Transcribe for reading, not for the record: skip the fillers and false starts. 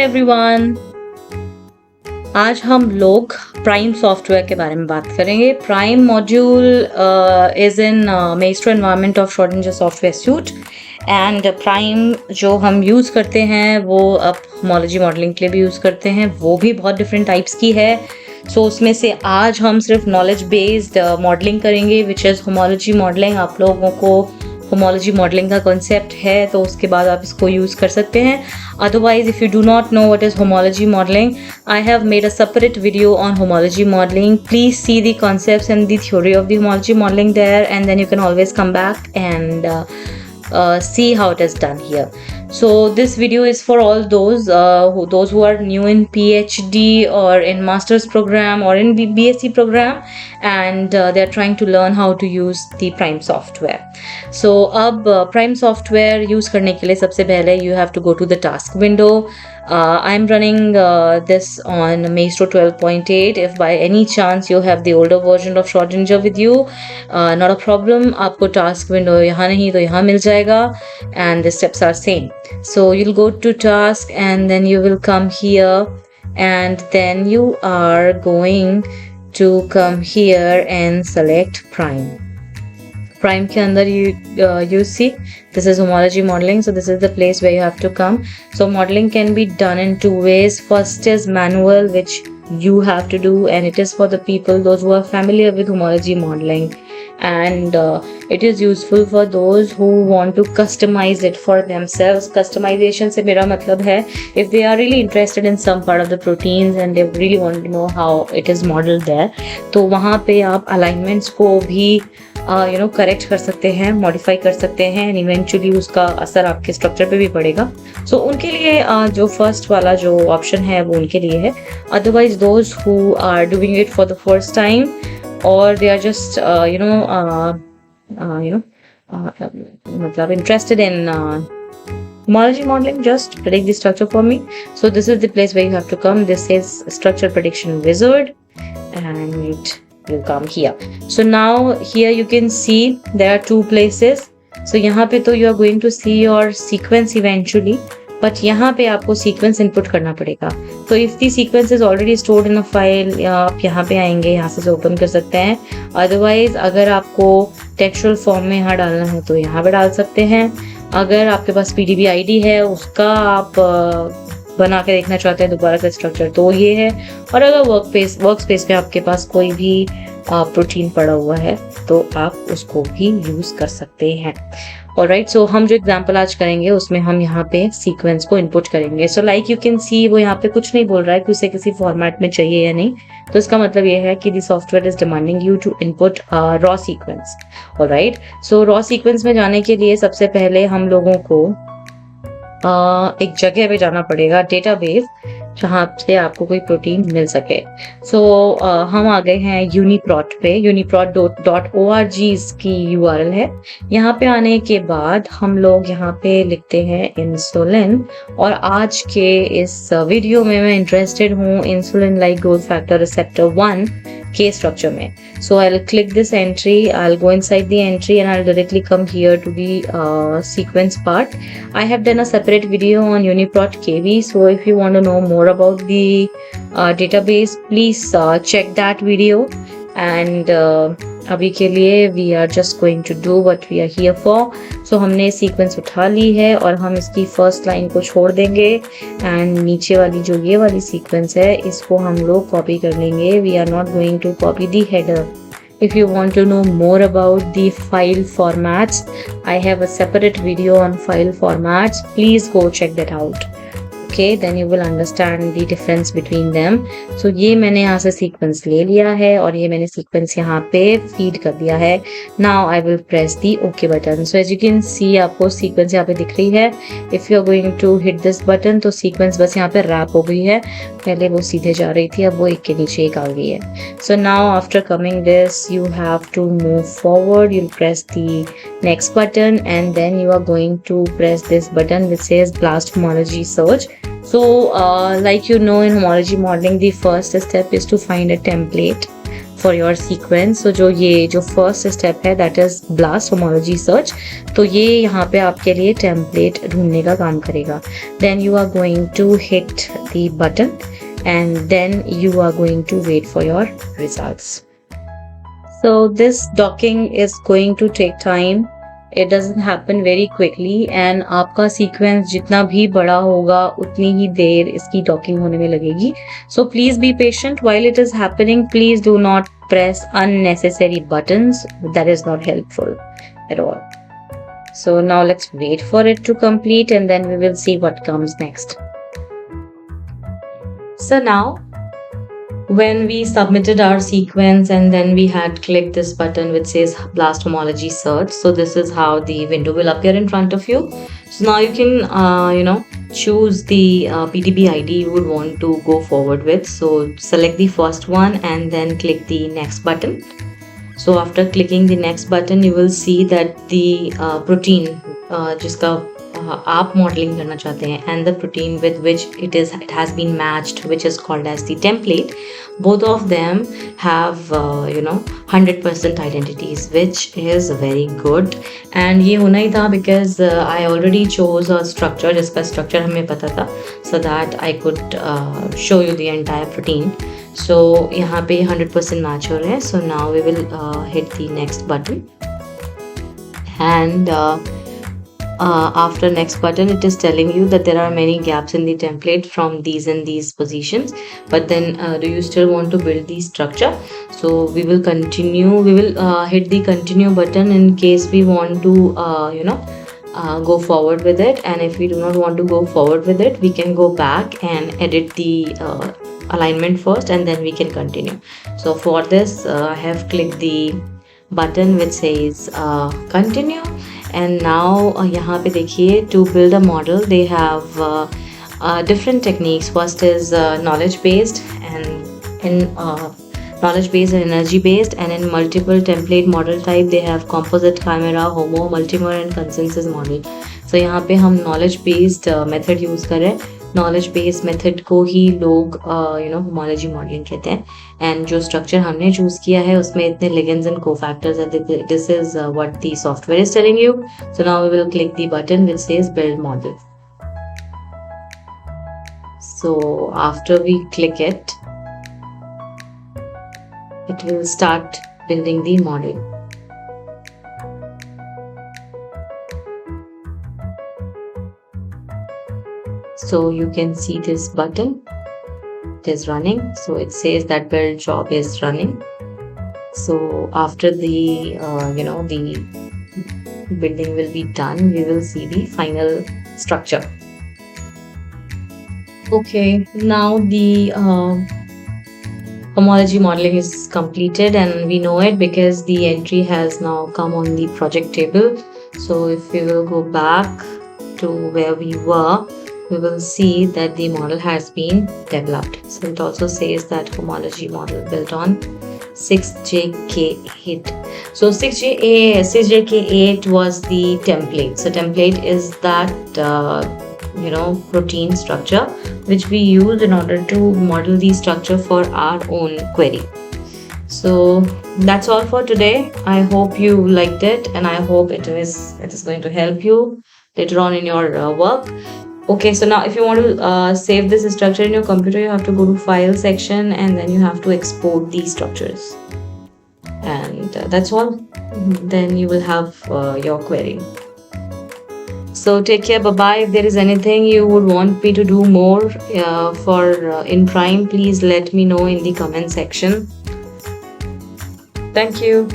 Everyone, आज हम लोग प्राइम सॉफ्टवेयर के बारे में बात करेंगे। Prime module is in maestro environment of Schrodinger software suit and prime जो हम यूज़ करते हैं वो अब होमोलॉजी मॉडलिंग के लिए भी यूज़ करते हैं, वो भी बहुत डिफरेंट टाइप्स की है। सो उसमें से आज हम सिर्फ नॉलेज बेस्ड मॉडलिंग करेंगे विच इज़ होमोलॉजी मॉडलिंग। आप लोगों को होमोलॉजी मॉडलिंग का कॉन्सेप्ट है तो उसके बाद आप इसको यूज़ कर सकते हैं। Otherwise if you do not know what is homology modelling, I have made a separate video on homology modelling. Please see the concepts and the theory of the homology modelling there and then you can always come back and see how it is done here. So this video is for all those who are new in PhD or in master's program or in BSc program and they are trying to learn how to use the Prime software. So अब Prime software use करने के लिए सबसे पहले you have to go to the task window. I am running this on Maestro 12.8. If by any chance you have the older version of Schrodinger with you, not a problem. आपको task window यहाँ नहीं तो यहाँ मिल जाएगा and the steps are same. So you'll go to task and then you will come here and then you are going to come here and select Prime. Prime के अंदर you see this is homology modeling, so this is the place where you have to come. So modeling can be done in two ways. First is manual, which you have to do, and it is for the people those who are familiar with homology modeling, and it is useful for those who want to customize it for themselves. Customization से मेरा मतलब है if they are really interested in some part of the proteins and they really want to know how it is modeled there, तो वहाँ पे आप alignments को भी करेक्ट कर सकते हैं, मॉडिफाई कर सकते हैं एंड इवेंचुअली उसका असर आपके स्ट्रक्चर पे भी पड़ेगा। सो उनके लिए जो फर्स्ट वाला जो ऑप्शन है वो उनके लिए है। Otherwise those who are doing it for the first time और दे आर जस्ट मतलब interested in homology modeling, just predict the structure for me. So this is the place where you have to come. This is structure prediction wizard and you come here. So now here you can see there are two places. So यहाँ पे तो you are going to see your sequence eventually, but यहाँ पे आपको sequence input करना पड़ेगा। तो if the sequence is already stored in a file, आप यहाँ पे आएंगे, यहाँ से open कर सकते हैं। Otherwise अगर आपको textual form में यहाँ डालना है तो यहाँ पे डाल सकते हैं। अगर आपके पास PDB ID है उसका आप बना के देखना चाहते हैं दोबारा से स्ट्रक्चर तो ये है। और अगर वर्क स्पेस पे आपके पास कोई भी प्रोटीन पड़ा हुआ है तो आप उसको भी यूज कर सकते हैं। ऑलराइट, सो हम जो एग्जांपल आज करेंगे उसमें हम यहाँ पे सीक्वेंस को इनपुट करेंगे। So like you can see वो यहाँ पे कुछ नहीं बोल रहा है कि उसे किसी फॉर्मेट में चाहिए या नहीं, तो इसका मतलब ये है कि the software is demanding you to input raw sequence. Alright, so raw sequence में जाने के लिए सबसे पहले हम लोगों को एक जगह पे जाना पड़ेगा, डेटाबेस, जहाँ से आपको कोई प्रोटीन मिल सके। सो हम आ गए हैं यूनिप्रॉट पे। यूनिप्रॉट.org इसकी URL है। यहाँ पे आने के बाद हम लोग यहाँ पे लिखते हैं इंसुलिन, और आज के इस वीडियो में मैं इंटरेस्टेड हूँ insulin like growth factor receptor 1 के स्ट्रक्चर में। So I'll click this entry, I'll go inside the entry and I'll directly come here to the sequence part. I have done a separate video on UniProt KV, so if you want to know more about the database, please check that video. And अभी के लिए we are just going to do what we are here for. So हमने sequence उठा ली है और हम इसकी first line को छोड़ देंगे एंड नीचे वाली जो ये वाली सीक्वेंस है इसको हम लोग कॉपी कर लेंगे। We are not going to copy the header. If you want to know more about the file formats, I have a separate video on file formats. Please go check that out. Okay, then you will understand the difference between them. So ये मैंने यहाँ से sequence ले लिया है और ये मैंने सीक्वेंस यहाँ पे फीड कर दिया है। Now I will press the OK button. So as you can see आपको सीक्वेंस यहाँ पे दिख रही है। If you are going to hit this button तो सीक्वेंस बस यहाँ पे रैप हो गई है। पहले वो सीधे जा रही थी, अब वो एक के नीचे एक आ गई है। So now after coming this you have to move forward. You'll press the next button and then you are going to press this button which says blast homology search. So like you know in homology modeling the first step is to find a template for your sequence. So जो first step है that is blast homology search. तो ये यहाँ पे आपके लिए template ढूंढने का काम करेगा. Then you are going to hit the button and then you are going to wait for your results. So this docking is going to take time. It doesn't happen very quickly and आपका sequence जितना भी बड़ा होगा उतनी ही देर इसकी docking होने में लगेगी. So please be patient while it is happening. Please do not press unnecessary buttons. That is not helpful at all. So now let's wait for it to complete and then we will see what comes next. So now when we submitted our sequence and then we had clicked this button which says blast homology search, so this is how the window will appear in front of you. So now you can choose the PTB ID you would want to go forward with. So select the first one and then click the next button. So after clicking the next button you will see that the protein जिसका आप modeling करना चाहते हैं and the protein with which it has been matched, which is called as the template, both of them have 100% identities, which is very good. And ये होना ही था because I already chose a structure जिसका structure हमें पता था, so that I could show you the entire protein. So यहाँ पे 100% match हो रहे हैं. So now we will hit the next button and after next button it is telling you that there are many gaps in the template from these and these positions, but then do you still want to build the structure? So we will continue, we will hit the continue button in case we want to go forward with it, and if we do not want to go forward with it we can go back and edit the alignment first and then we can continue. So for this I have clicked the button which says continue. And now यहाँ पे देखिए, to build a model they have different techniques. First is knowledge based, and in knowledge based and energy based, and in multiple template model type they have composite, chimera, homo, multimer and consensus model. So यहाँ पे हम knowledge based method use कर रहे हैं. Knowledge based method को ही लोग homology modelling कहते हैं. एंड जो स्ट्रक्चर हमने चूज किया है उसमें इतने लिगेंड्स एंड कोफैक्टर्स हैं. This is what the software is telling you. So now we will click the button which says build model. So after we click it will start building the model. So you can see this button, it is running. So it says that build job is running. So after the the building will be done, we will see the final structure. Okay, now the homology modeling is completed and we know it because the entry has now come on the project table. So if we will go back to where we were, we will see that the model has been developed. So it also says that homology model built on 6JK8. So 6JK8 was the template. So template is that protein structure which we use in order to model the structure for our own query. So that's all for today. I hope you liked it and I hope it is going to help you later on in your work. Okay, so now if you want to save this structure in your computer, you have to go to file section and then you have to export these structures. And that's all. Then you will have your query. So take care, bye-bye. If there is anything you would want me to do more for in Prime, please let me know in the comment section. Thank you.